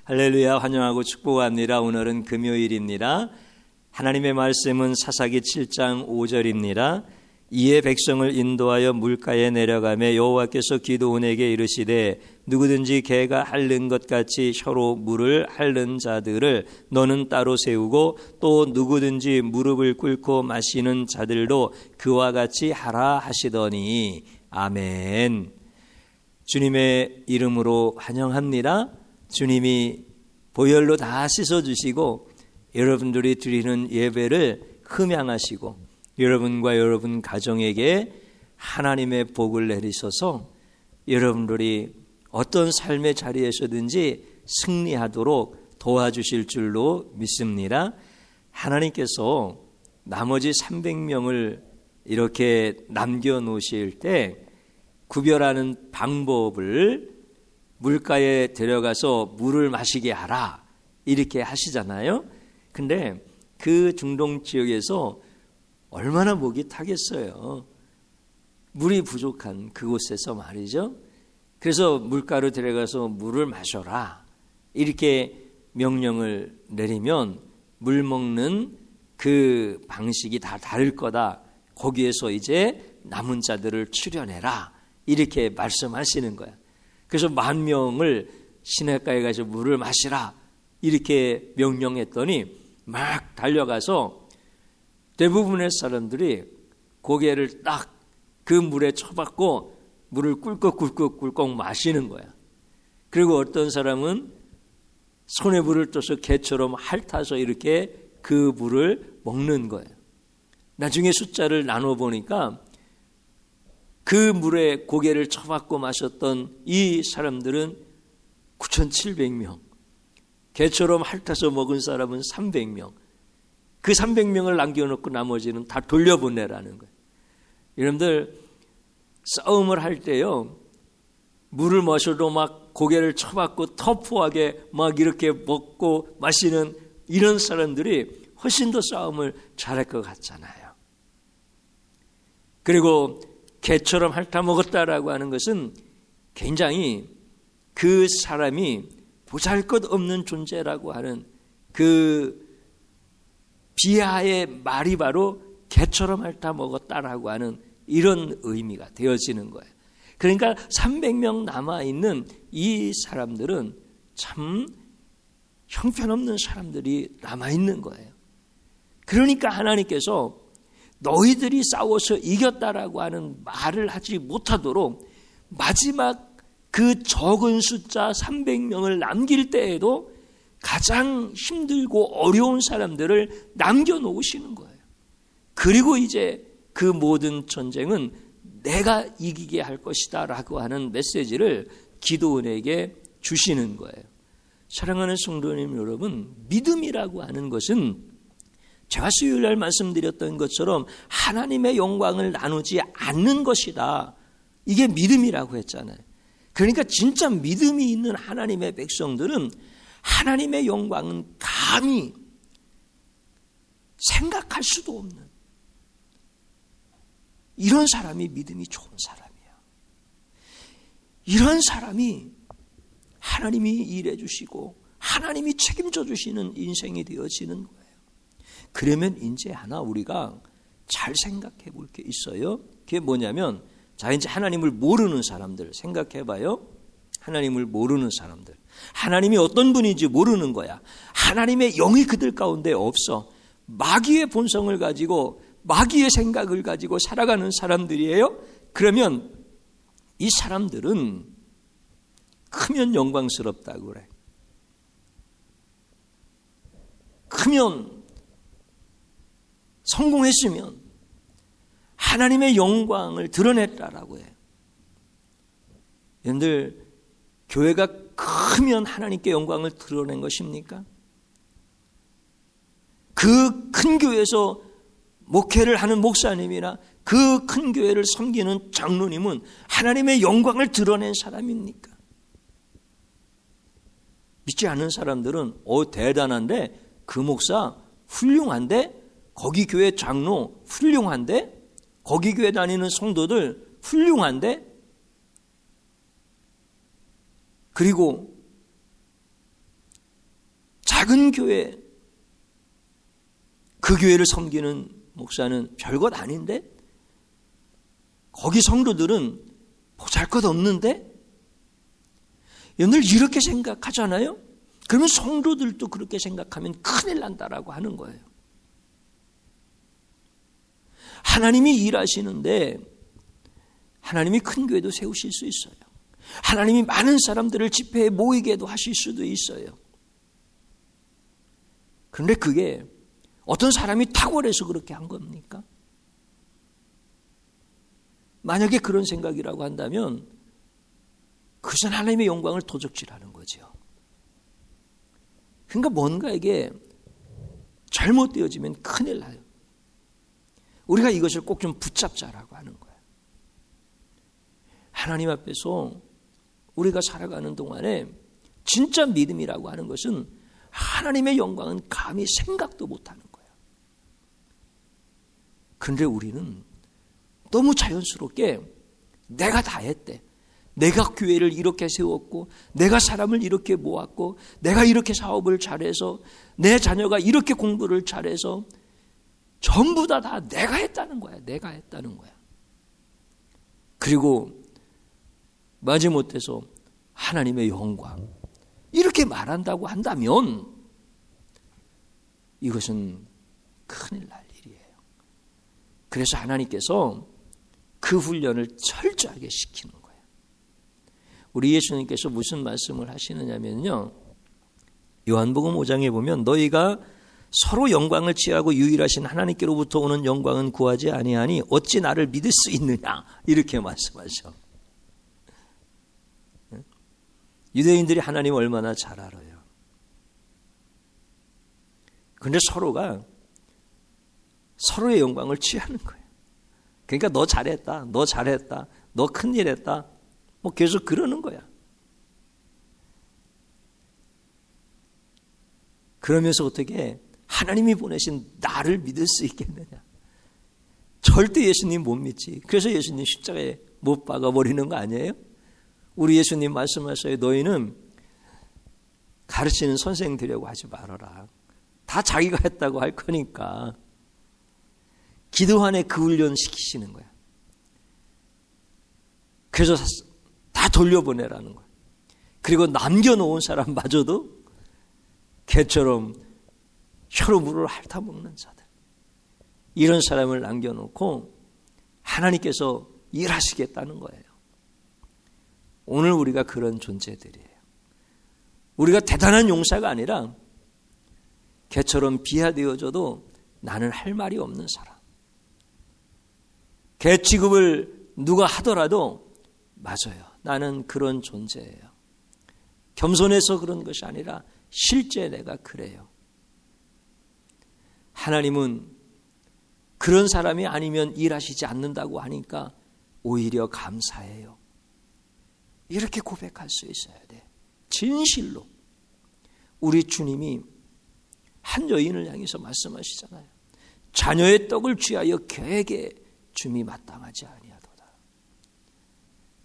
할렐루야, 환영하고 축복합니다. 오늘은 금요일입니다. 하나님의 말씀은 사사기 7장 5절입니다. 이에 백성을 인도하여 물가에 내려가며 여호와께서 기드온에게 이르시되 누구든지 개가 핥는 것 같이 혀로 물을 핥는 자들을 너는 따로 세우고 또 누구든지 무릎을 꿇고 마시는 자들도 그와 같이 하라 하시더니 아멘. 주님의 이름으로 환영합니다. 주님이 보혈로 다 씻어주시고 여러분들이 드리는 예배를 흠양하시고 여러분과 여러분 가정에게 하나님의 복을 내리셔서 여러분들이 어떤 삶의 자리에서든지 승리하도록 도와주실 줄로 믿습니다. 하나님께서 나머지 300명을 이렇게 남겨놓으실 때 구별하는 방법을 물가에 데려가서 물을 마시게 하라 이렇게 하시잖아요. 근데 그 중동 지역에서 얼마나 목이 타겠어요. 물이 부족한 그곳에서 말이죠. 그래서 물가로 데려가서 물을 마셔라 이렇게 명령을 내리면 물 먹는 그 방식이 다 다를 거다. 거기에서 이제 남은 자들을 추려내라 이렇게 말씀하시는 거야. 그래서 10,000명을 시냇가에 가서 물을 마시라 이렇게 명령했더니 막 달려가서 대부분의 사람들이 고개를 딱 그 물에 쳐박고 물을 꿀꺽꿀꺽꿀꺽 마시는 거야. 그리고 어떤 사람은 손에 물을 떠서 개처럼 핥아서 이렇게 그 물을 먹는 거예요. 나중에 숫자를 나눠보니까 그 물에 고개를 쳐박고 마셨던 이 사람들은 9,700명, 개처럼 핥아서 먹은 사람은 300명, 그 300명을 남겨놓고 나머지는 다 돌려보내라는 거예요. 여러분들 싸움을 할 때요, 물을 마셔도 막 고개를 쳐박고 터프하게 막 이렇게 먹고 마시는 이런 사람들이 훨씬 더 싸움을 잘할 것 같잖아요. 그리고 개처럼 핥아 먹었다라고 하는 것은 굉장히 그 사람이 보잘것없는 존재라고 하는 그 비하의 말이 바로 개처럼 핥아 먹었다라고 하는 이런 의미가 되어지는 거예요. 그러니까 300명 남아있는 이 사람들은 참 형편없는 사람들이 남아있는 거예요. 그러니까 하나님께서 너희들이 싸워서 이겼다라고 하는 말을 하지 못하도록 마지막 그 적은 숫자 300명을 남길 때에도 가장 힘들고 어려운 사람들을 남겨놓으시는 거예요. 그리고 이제 그 모든 전쟁은 내가 이기게 할 것이다 라고 하는 메시지를 기드온에게 주시는 거예요. 사랑하는 성도님 여러분, 믿음이라고 하는 것은 제가 수요일날 말씀드렸던 것처럼 하나님의 영광을 나누지 않는 것이다. 이게 믿음이라고 했잖아요. 그러니까 진짜 믿음이 있는 하나님의 백성들은 하나님의 영광은 감히 생각할 수도 없는 이런 사람이 믿음이 좋은 사람이에요. 이런 사람이 하나님이 일해 주시고 하나님이 책임져 주시는 인생이 되어지는 거예요. 그러면 이제 하나 우리가 잘 생각해 볼 게 있어요. 그게 뭐냐면, 자, 이제 하나님을 모르는 사람들 생각해 봐요. 하나님을 모르는 사람들. 하나님이 어떤 분인지 모르는 거야. 하나님의 영이 그들 가운데 없어. 마귀의 본성을 가지고 마귀의 생각을 가지고 살아가는 사람들이에요. 그러면 이 사람들은 크면 영광스럽다고 그래. 크면 성공했으면 하나님의 영광을 드러냈다라고 해요. 여러분들, 교회가 크면 하나님께 영광을 드러낸 것입니까? 그 큰 교회에서 목회를 하는 목사님이나 그 큰 교회를 섬기는 장로님은 하나님의 영광을 드러낸 사람입니까? 믿지 않는 사람들은 대단한데, 그 목사 훌륭한데, 거기 교회 장로 훌륭한데, 거기 교회 다니는 성도들 훌륭한데, 그리고 작은 교회, 그 교회를 섬기는 목사는 별것 아닌데 거기 성도들은 보잘것없는데 여러분들 이렇게 생각하잖아요? 그러면 성도들도 그렇게 생각하면 큰일 난다라고 하는 거예요. 하나님이 일하시는데 하나님이 큰 교회도 세우실 수 있어요. 하나님이 많은 사람들을 집회에 모이게도 하실 수도 있어요. 그런데 그게 어떤 사람이 탁월해서 그렇게 한 겁니까? 만약에 그런 생각이라고 한다면 그것은 하나님의 영광을 도적질하는 거죠. 그러니까 뭔가 이게 잘못되어지면 큰일 나요. 우리가 이것을 꼭 좀 붙잡자라고 하는 거예요. 하나님 앞에서 우리가 살아가는 동안에 진짜 믿음이라고 하는 것은 하나님의 영광은 감히 생각도 못하는 거예요. 그런데 우리는 너무 자연스럽게 내가 다 했대. 내가 교회를 이렇게 세웠고 내가 사람을 이렇게 모았고 내가 이렇게 사업을 잘해서 내 자녀가 이렇게 공부를 잘해서 전부 다 내가 했다는 거야. 내가 했다는 거야. 그리고 마지못해서 하나님의 영광 이렇게 말한다고 한다면 이것은 큰일 날 일이에요. 그래서 하나님께서 그 훈련을 철저하게 시키는 거예요. 우리 예수님께서 무슨 말씀을 하시느냐면요. 요한복음 5장에 보면 너희가 서로 영광을 취하고 유일하신 하나님께로부터 오는 영광은 구하지 아니하니 어찌 나를 믿을 수 있느냐 이렇게 말씀하셔. 유대인들이 하나님을 얼마나 잘 알아요. 그런데 서로가 서로의 영광을 취하는 거예요. 그러니까 너 잘했다, 너 잘했다, 너 큰일 했다 뭐 계속 그러는 거야. 그러면서 어떻게 하나님이 보내신 나를 믿을 수 있겠느냐. 절대 예수님 못 믿지. 그래서 예수님 십자가에 못 박아버리는 거 아니에요? 우리 예수님 말씀하셔요. 너희는 가르치는 선생 되려고 하지 말아라. 다 자기가 했다고 할 거니까. 기도 안에 그 훈련 시키시는 거야. 그래서 다 돌려보내라는 거야. 그리고 남겨놓은 사람마저도 개처럼 혀로 물을 핥아먹는 자들. 이런 사람을 남겨놓고 하나님께서 일하시겠다는 거예요. 오늘 우리가 그런 존재들이에요. 우리가 대단한 용사가 아니라 개처럼 비하되어져도 나는 할 말이 없는 사람. 개 취급을 누가 하더라도 맞아요. 나는 그런 존재예요. 겸손해서 그런 것이 아니라 실제 내가 그래요. 하나님은 그런 사람이 아니면 일하시지 않는다고 하니까 오히려 감사해요. 이렇게 고백할 수 있어야 돼. 진실로. 우리 주님이 한 여인을 향해서 말씀하시잖아요. 자녀의 떡을 취하여 개에게 줌이 마땅하지 아니하도다.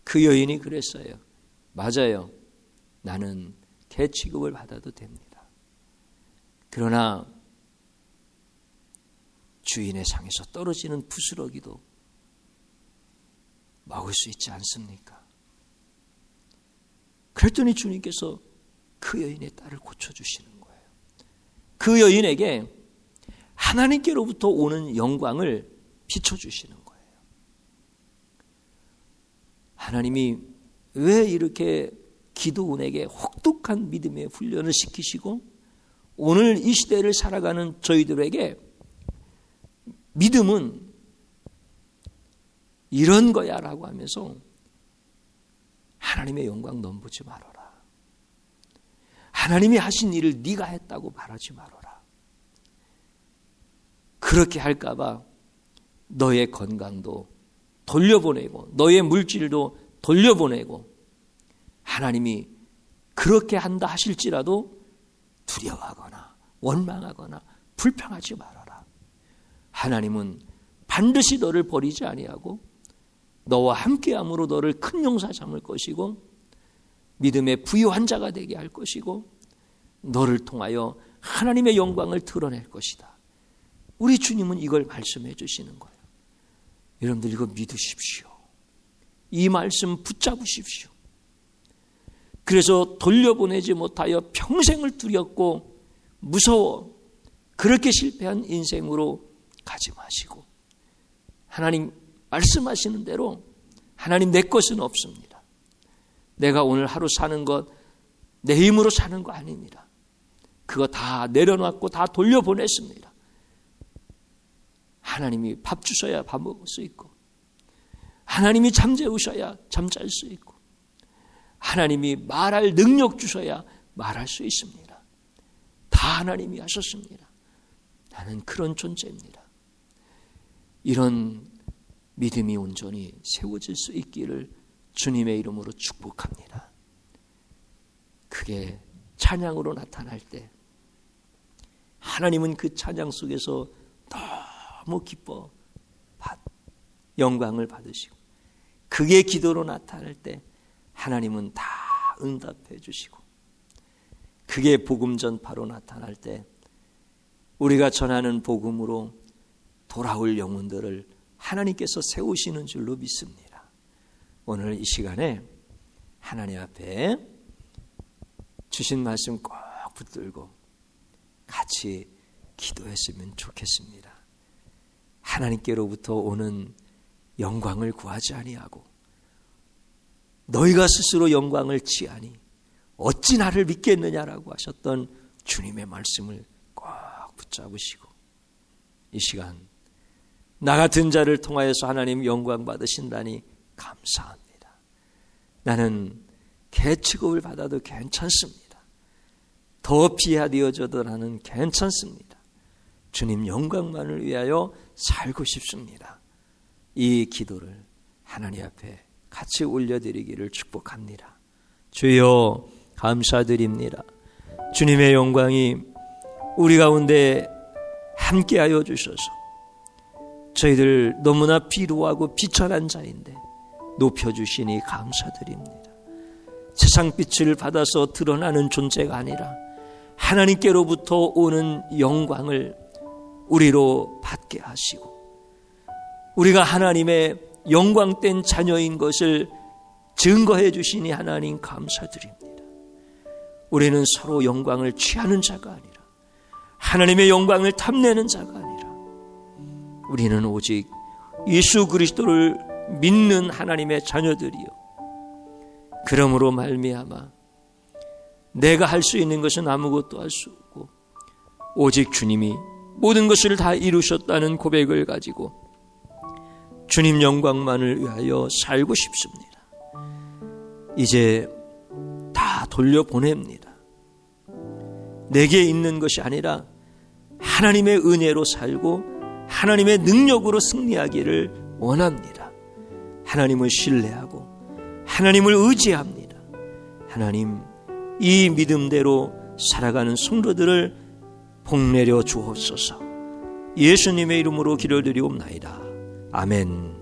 그 여인이 그랬어요. 맞아요. 나는 개 취급을 받아도 됩니다. 그러나 주인의 상에서 떨어지는 부스러기도 먹을 수 있지 않습니까? 그랬더니 주님께서 그 여인의 딸을 고쳐주시는 거예요. 그 여인에게 하나님께로부터 오는 영광을 비춰주시는 거예요. 하나님이 왜 이렇게 기도원에게 혹독한 믿음의 훈련을 시키시고 오늘 이 시대를 살아가는 저희들에게 믿음은 이런 거야 라고 하면서 하나님의 영광 넘보지 말아라. 하나님이 하신 일을 네가 했다고 말하지 말아라. 그렇게 할까 봐 너의 건강도 돌려보내고 너의 물질도 돌려보내고 하나님이 그렇게 한다 하실지라도 두려워하거나 원망하거나 불평하지 말아라. 하나님은 반드시 너를 버리지 아니하고 너와 함께함으로 너를 큰 용사 삼을 것이고 믿음의 부유한 자가 되게 할 것이고 너를 통하여 하나님의 영광을 드러낼 것이다. 우리 주님은 이걸 말씀해 주시는 거예요. 여러분들 이거 믿으십시오. 이 말씀 붙잡으십시오. 그래서 돌려보내지 못하여 평생을 두렵고 무서워 그렇게 실패한 인생으로 가지 마시고, 하나님 말씀하시는 대로 하나님 내 것은 없습니다. 내가 오늘 하루 사는 것 내 힘으로 사는 거 아닙니다. 그거 다 내려놨고 다 돌려보냈습니다. 하나님이 밥 주셔야 밥 먹을 수 있고, 하나님이 잠재우셔야 잠잘 수 있고, 하나님이 말할 능력 주셔야 말할 수 있습니다. 다 하나님이 하셨습니다. 나는 그런 존재입니다. 이런 믿음이 온전히 세워질 수 있기를 주님의 이름으로 축복합니다. 그게 찬양으로 나타날 때 하나님은 그 찬양 속에서 너무 기뻐 영광을 받으시고, 그게 기도로 나타날 때 하나님은 다 응답해 주시고, 그게 복음 전파로 나타날 때 우리가 전하는 복음으로 돌아올 영혼들을 하나님께서 세우시는 줄로 믿습니다. 오늘 이 시간에 하나님 앞에 주신 말씀 꼭 붙들고 같이 기도했으면 좋겠습니다. 하나님께로부터 오는 영광을 구하지 아니하고 너희가 스스로 영광을 취하니 어찌 나를 믿겠느냐라고 하셨던 주님의 말씀을 꼭 붙잡으시고, 이 시간 나 같은 자를 통하여서 하나님 영광 받으신다니 감사합니다. 나는 개 취급을 받아도 괜찮습니다. 더 비하되어져도 나는 괜찮습니다. 주님 영광만을 위하여 살고 싶습니다. 이 기도를 하나님 앞에 같이 올려드리기를 축복합니다. 주여 감사드립니다. 주님의 영광이 우리 가운데 함께하여 주셔서 저희들 너무나 비루하고 비천한 자인데 높여주시니 감사드립니다. 세상 빛을 받아서 드러나는 존재가 아니라 하나님께로부터 오는 영광을 우리로 받게 하시고, 우리가 하나님의 영광된 자녀인 것을 증거해 주시니 하나님 감사드립니다. 우리는 서로 영광을 취하는 자가 아니라 하나님의 영광을 탐내는 자가 아니라 우리는 오직 예수 그리스도를 믿는 하나님의 자녀들이요, 그러므로 말미암아 내가 할 수 있는 것은 아무것도 할 수 없고 오직 주님이 모든 것을 다 이루셨다는 고백을 가지고 주님 영광만을 위하여 살고 싶습니다. 이제 다 돌려보냅니다. 내게 있는 것이 아니라 하나님의 은혜로 살고 하나님의 능력으로 승리하기를 원합니다. 하나님을 신뢰하고 하나님을 의지합니다. 하나님, 이 믿음대로 살아가는 성도들을 복내려 주옵소서. 예수님의 이름으로 기도드리옵나이다. 아멘.